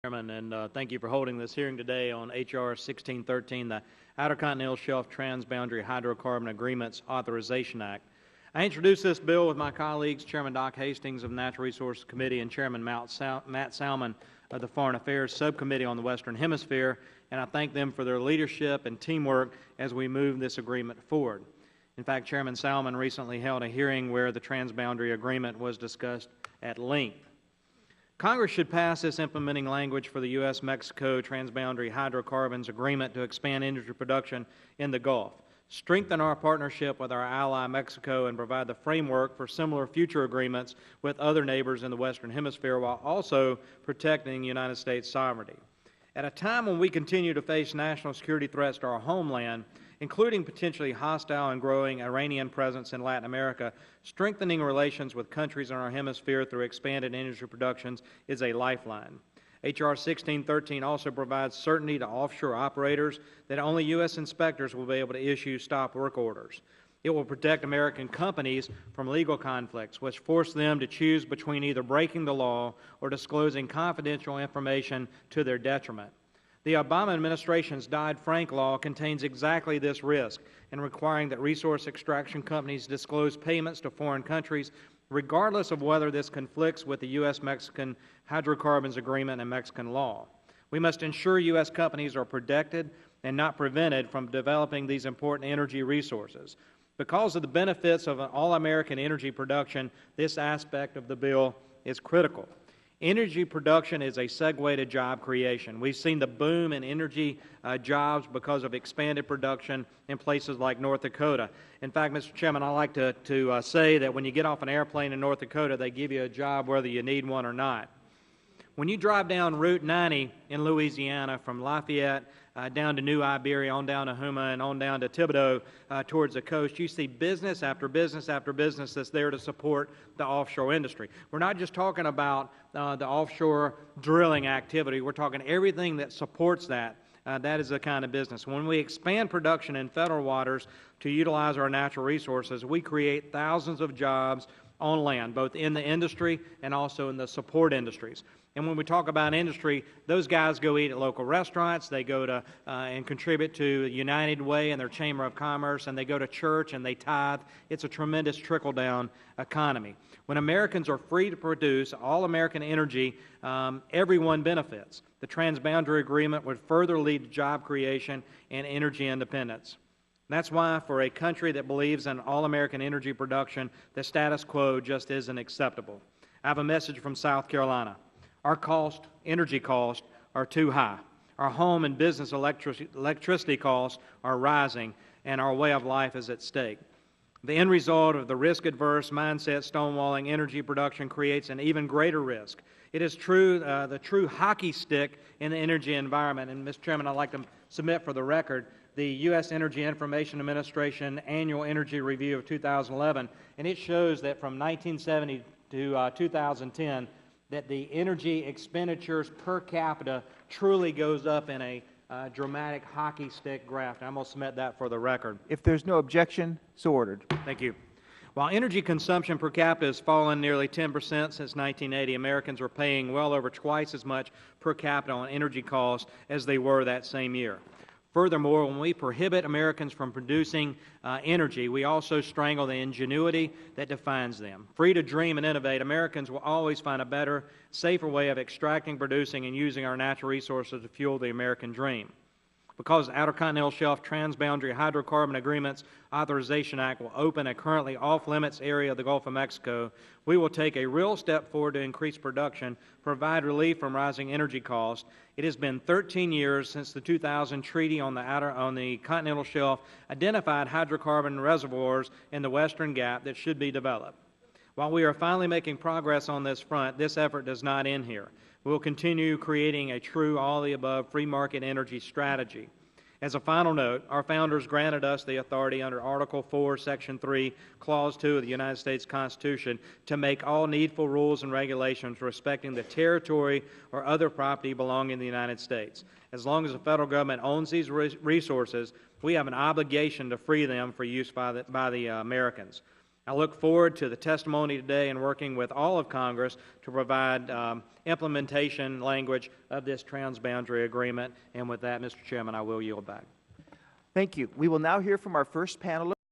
Chairman, and thank you for holding this hearing today on H.R. 1613, the Outer Continental Shelf Transboundary Hydrocarbon Agreements Authorization Act. I introduced this bill with my colleagues, Chairman Doc Hastings of the Natural Resources Committee and Chairman Matt Salmon of the Foreign Affairs Subcommittee on the Western Hemisphere, and I thank them for their leadership and teamwork as we move this agreement forward. In fact, Chairman Salmon recently held a hearing where the Transboundary Agreement was discussed at length. Congress should pass this implementing language for the U.S.-Mexico Transboundary Hydrocarbons Agreement to expand energy production in the Gulf, strengthen our partnership with our ally Mexico, and provide the framework for similar future agreements with other neighbors in the Western Hemisphere while also protecting United States sovereignty. At a time when we continue to face national security threats to our homeland, including potentially hostile and growing Iranian presence in Latin America, strengthening relations with countries in our hemisphere through expanded energy productions is a lifeline. H.R. 1613 also provides certainty to offshore operators that only U.S. inspectors will be able to issue stop work orders. It will protect American companies from legal conflicts, which force them to choose between either breaking the law or disclosing confidential information to their detriment. The Obama administration's Dodd-Frank law contains exactly this risk in requiring that resource extraction companies disclose payments to foreign countries regardless of whether this conflicts with the U.S.-Mexican Hydrocarbons Agreement and Mexican law. We must ensure U.S. companies are protected and not prevented from developing these important energy resources. Because of the benefits of an all-American energy production, this aspect of the bill is critical. Energy production is a segue to job creation. We've seen the boom in energy jobs because of expanded production in places like North Dakota. In fact, Mr. Chairman, I like to say that when you get off an airplane in North Dakota, they give you a job whether you need one or not. When you drive down Route 90 in Louisiana from Lafayette down to New Iberia, on down to Houma, and on down to Thibodaux towards the coast, you see business after business after business that's there to support the offshore industry. We're not just talking about the offshore drilling activity. We're talking everything that supports that. That is the kind of business. When we expand production in federal waters to utilize our natural resources, we create thousands of jobs on land, both in the industry and also in the support industries. And when we talk about industry, those guys go eat at local restaurants, they go to and contribute to United Way and their Chamber of Commerce, and they go to church and they tithe. It's a tremendous trickle-down economy. When Americans are free to produce all-American energy, everyone benefits. The Transboundary Agreement would further lead to job creation and energy independence. That's why, for a country that believes in all-American energy production, the status quo just isn't acceptable. I have a message from South Carolina. Our energy costs, are too high. Our home and business electricity costs are rising, and our way of life is at stake. The end result of the risk-adverse mindset stonewalling energy production creates an even greater risk. It is the true hockey stick in the energy environment. And, Mr. Chairman, I'd like to submit for the record the U.S. Energy Information Administration Annual Energy Review of 2011, and it shows that from 1970 to 2010, that the energy expenditures per capita truly goes up in a dramatic hockey stick graph. And I'm going to submit that for the record. If there's no objection, so ordered. Thank you. While energy consumption per capita has fallen nearly 10% since 1980, Americans are paying well over twice as much per capita on energy costs as they were that same year. Furthermore, when we prohibit Americans from producing energy, we also strangle the ingenuity that defines them. Free to dream and innovate, Americans will always find a better, safer way of extracting, producing, and using our natural resources to fuel the American dream. Because the Outer Continental Shelf Transboundary Hydrocarbon Agreements Authorization Act will open a currently off-limits area of the Gulf of Mexico, we will take a real step forward to increase production, provide relief from rising energy costs. It has been 13 years since the 2000 treaty on the Continental Shelf identified hydrocarbon reservoirs in the Western Gap that should be developed. While we are finally making progress on this front, this effort does not end here. We will continue creating a true all-of-the-above free market energy strategy. As a final note, our founders granted us the authority under Article 4, Section 3, Clause 2 of the United States Constitution to make all needful rules and regulations respecting the territory or other property belonging to the United States. As long as the federal government owns these resources, we have an obligation to free them for use by the Americans. I look forward to the testimony today and working with all of Congress to provide implementation language of this transboundary agreement. And with that, Mr. Chairman, I will yield back. Thank you. We will now hear from our first panelist.